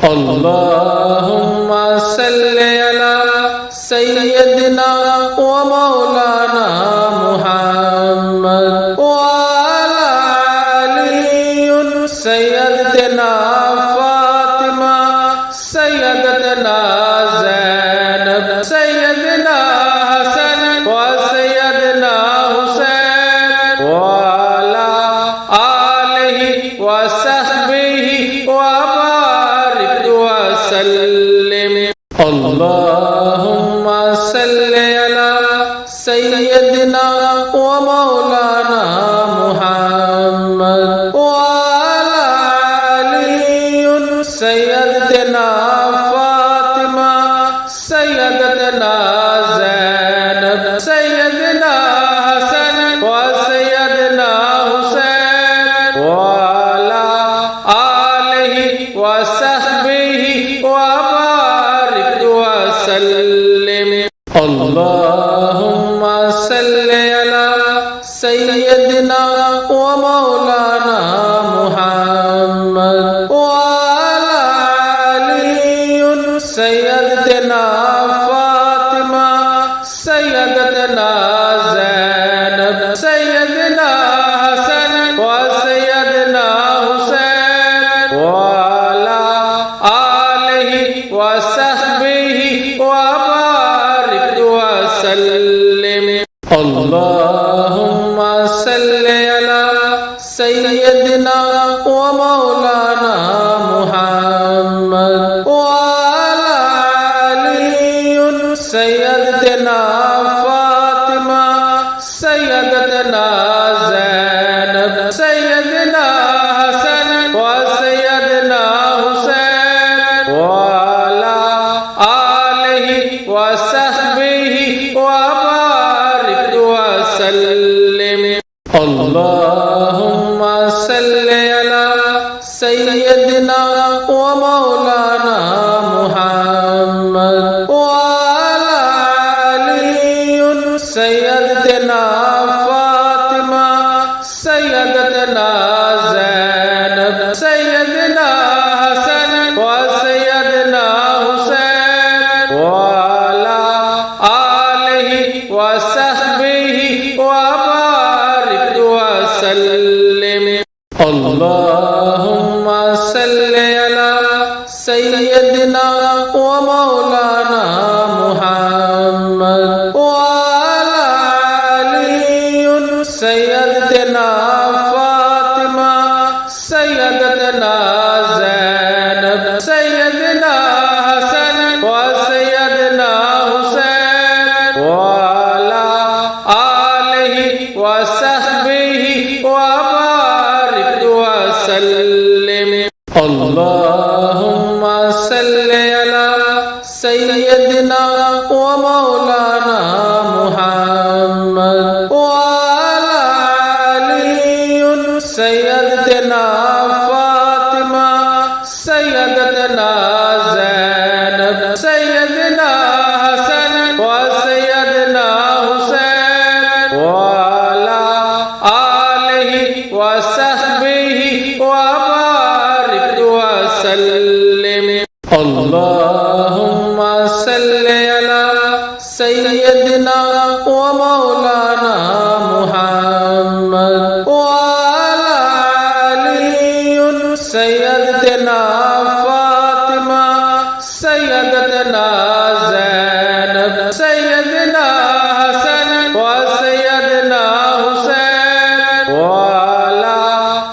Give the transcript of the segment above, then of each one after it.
اللهم صل على سيدنا ومولانا محمد وعلى علي سيدنا فاطمة سيدنا زينب سيدنا حسن وسيدنا حسين وعلى آله وصحبه وبارك وسلم اللهم صل على سيدنا ومولانا محمد وعلى علي سيدنا فاطمة سيدنا زينب سيدنا حسن وسيدنا حسين وعلى آله وصحبه وبارك وسلم اللهم صل على سيدنا ومولانا محمد وعلى علي سيدنا فاطمة سيدنا زينب سيدنا حسن وسيدنا حسين وعلى آله وصحبه وبارك وسلم اللهم صل على سيدنا ومولانا محمد وعلى علي سيدنا فاطمة سيدنا زينب سيدنا حسن وسيدنا حسين وعلى آله وصحبه وبارك وسلم اللهم صل على سيدنا ومولانا محمد وعلى علي سيدنا فاطمة سيدنا زينب سيدنا حسن وسيدنا حسين وعلى آله وصحبه وبارك وسلم اللهم صل على سيدنا ومولانا محمد وعلى علي سيدنا فاطمة سيدنا زينب سيدنا حسن وسيدنا حسين وعلى آله وصحبه وبارك وسلم اللهم صل على سيدنا ومولانا محمد وعلى علي سيدنا فاطمة سيدنا زينب سيدنا حسن وسيدنا حسين وعلى آله وصحبه وبارك وسلم اللهم صل على سيدنا ومولانا محمد وعلى علي سيدنا فاطمة سيدنا زينب سيدنا حسن وسيدنا حسين وعلى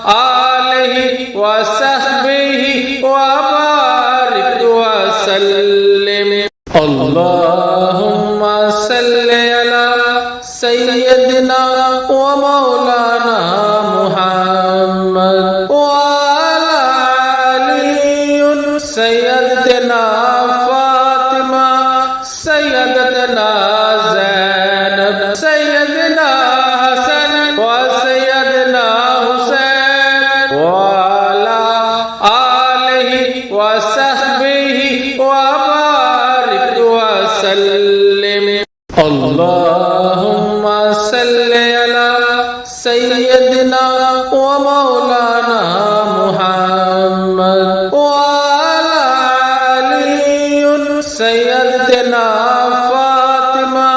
آله وصحبه وبارك وسلم اللهم صل على سيدنا ومولانا محمد وعلى علي سيدنا فاطمة سيدنا زينب سيدنا حسن وسيدنا حسين وعلى آله وصحبه وبارك وسلم اللهم صل على سيدنا ومولانا محمد وعلى सैयदना फातिमा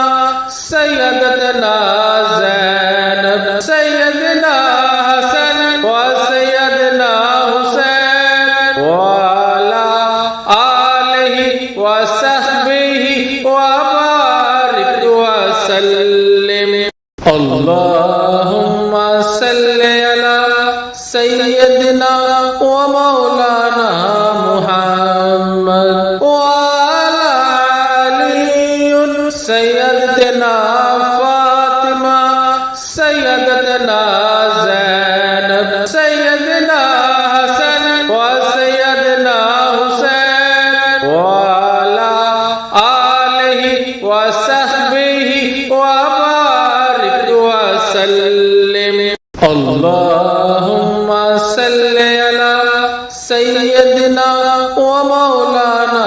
सैयदना ज़ैनब सैयदना हसन व सैयदना हुसैन व अला आलिहि व सहबिहि व बारिक व सल्लिम। अल्लाहुम्मा सल्लि अला सैयदना व मौलाना मुहम्मद व अला आलि सैयदना फातिमा सैयदना ज़ैनब सैयदना हसन व सैयदना हुसैन व अला आलिहि व सहबिहि व बारिक व सल्लिम। अल्लाहुम्मा सल्लि अला सैयदना व मौलाना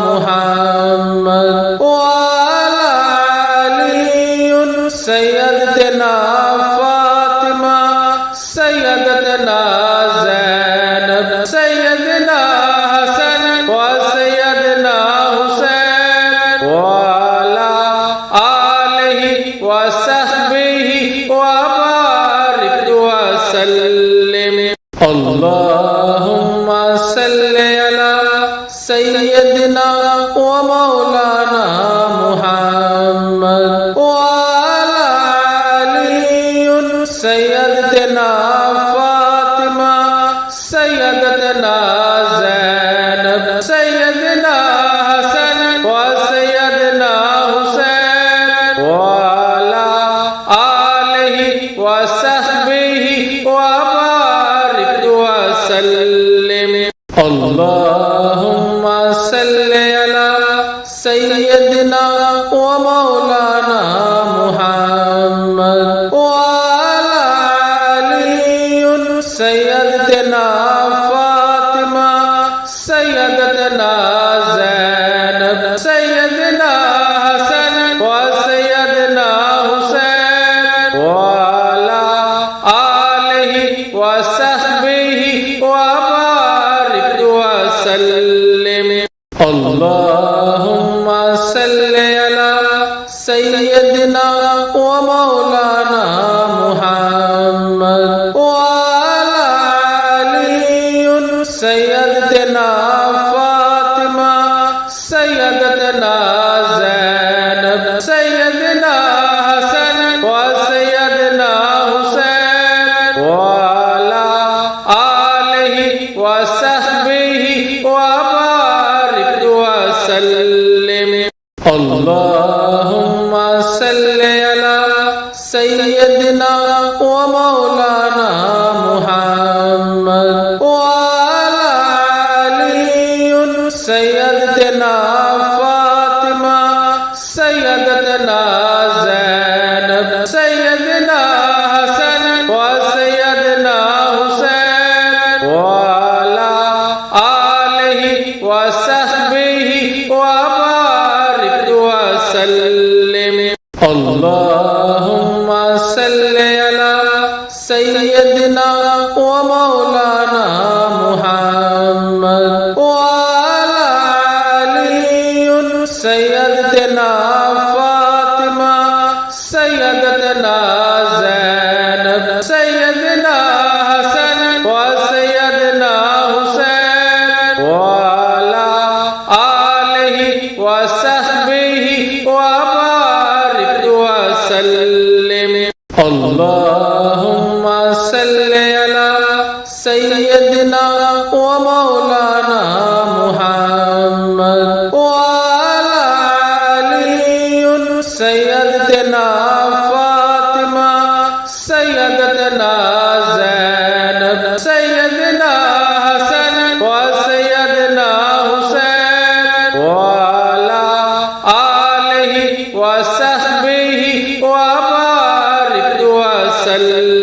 मुहम्मद व अला आलि सैयदना फातिमा सैयदना ज़ैनब सैयदना हसन व सैयदना हुसैन व अला आलिहि व सहबिहि व बारिक व सल्लिम। अल्लाहुम्मा सल्लि अला सैयदना व मौलाना मुहम्मद व अला आलि सैयदना फातिमा सैयदना ज़ैनब सैयदना हसन व सैयदना हुसैन व अला आलिहि व सहबिहि व बारिक व सल्लिम। अल्लाहुम्मा सल्लि अला सैयदना व मौलाना मुहम्मद व अला आलि सैयदना फातिमा सैयदना ज़ैनब सैयदना हसन व सैयदना हुसैन व अला आलिहि व सहबिहि व बारिक व सल्लिम। अल्लाहुम्मा सल्लि अला सैयदना व मौलाना मुहम्मद व अला आलि सैयदना फातिमा सैयदना ज़ैनब सैयदना हसन व सैयदना हुसैन व अला आलिहि व सहबिहि व बारिक व सल्लिम। अल्लाहुम्मा सल्लि अला सैयदना व मौलाना मुहम्मद व अला आलि सैयदना फातिमा सैयदना ज़ैनब सैयदना हसन व सैयदना हुसैन व अला आलिहि व सहबिहि व बारिक व सल्लिम। अल्लाहुम्मा सल्लि अला सैयदना व मौलाना मुहम्मद व अला आलि सैयदना फातिमा सैयदना ज़ैनब सैयदना हसन व सैयदना हुसैन व अला आलिहि व सहबिहि व बारिक व सल्लिम। अल्लाहुम्मा सल्लि अला सैयदना व मौलाना मुहम्मद व अला आलि सैयदना फातिमा सैयदना ज़ैनब सैयदना हसन व सैयदना हुसैन व अला आलिहि व सहबिहि व बारिक व सल्लिम।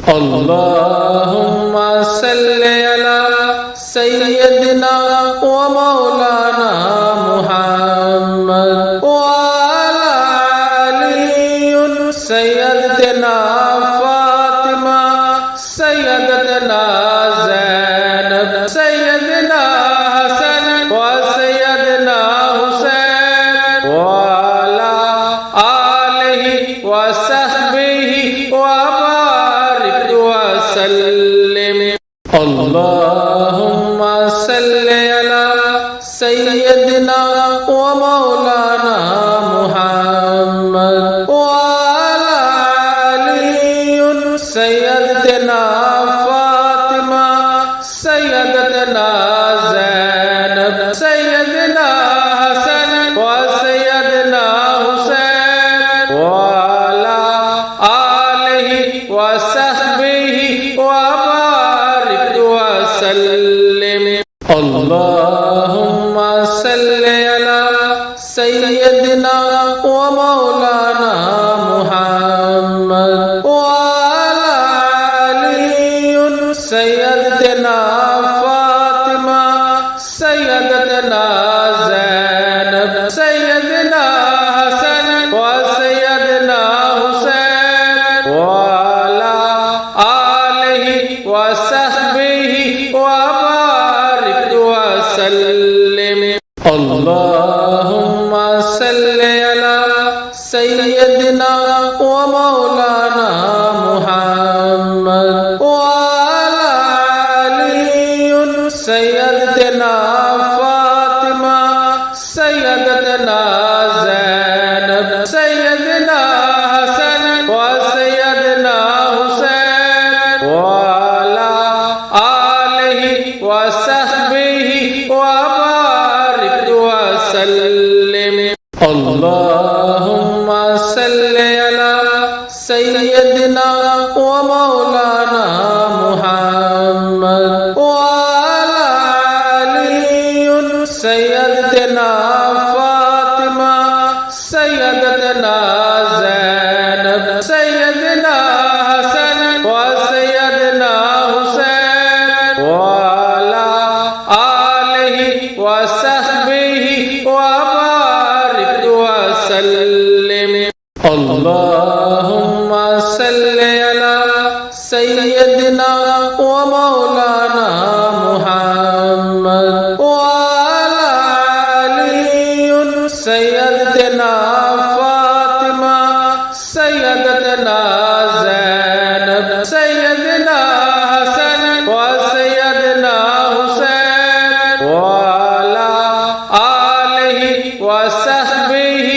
اللهم صل على سيدنا ومولانا محمد وعلى علي سيدنا فاطمة سيدنا زينب سيدنا حسن وسيدنا حسين وعلى آله وصحبه وبارك وسلم اللهم صل على سيدنا ومولانا محمد وعلى علي سيدنا فاطمة سيدنا زينب سيدنا حسن وسيدنا حسين وعلى آله وصحبه وبارك وسلم اللهم صل على سيدنا ومولانا محمد وعلى علي سيدنا فاطمة سيدنا زينب سيدنا حسن وسيدنا حسين وعلى آله وصحبه وبارك وسلم اللهم صل على سيدنا ومولانا محمد وعلى علي سيدنا فاطمة سيدنا زينب سيدنا حسن وسيدنا حسين وعلى آله وصحبه وبارك وسلم اللهم صل على سيدنا ومولانا محمد وعلى علي سيدنا فاطمة سيدنا زينب سيدنا حسن وسيدنا حسين وعلى آله وصحبه وبارك وسلم اللهم صل على سيدنا ومولانا محمد وعلى علي سيدنا فاطمة سيدنا زينب سيدنا حسن وسيدنا حسين وعلى آله وصحبه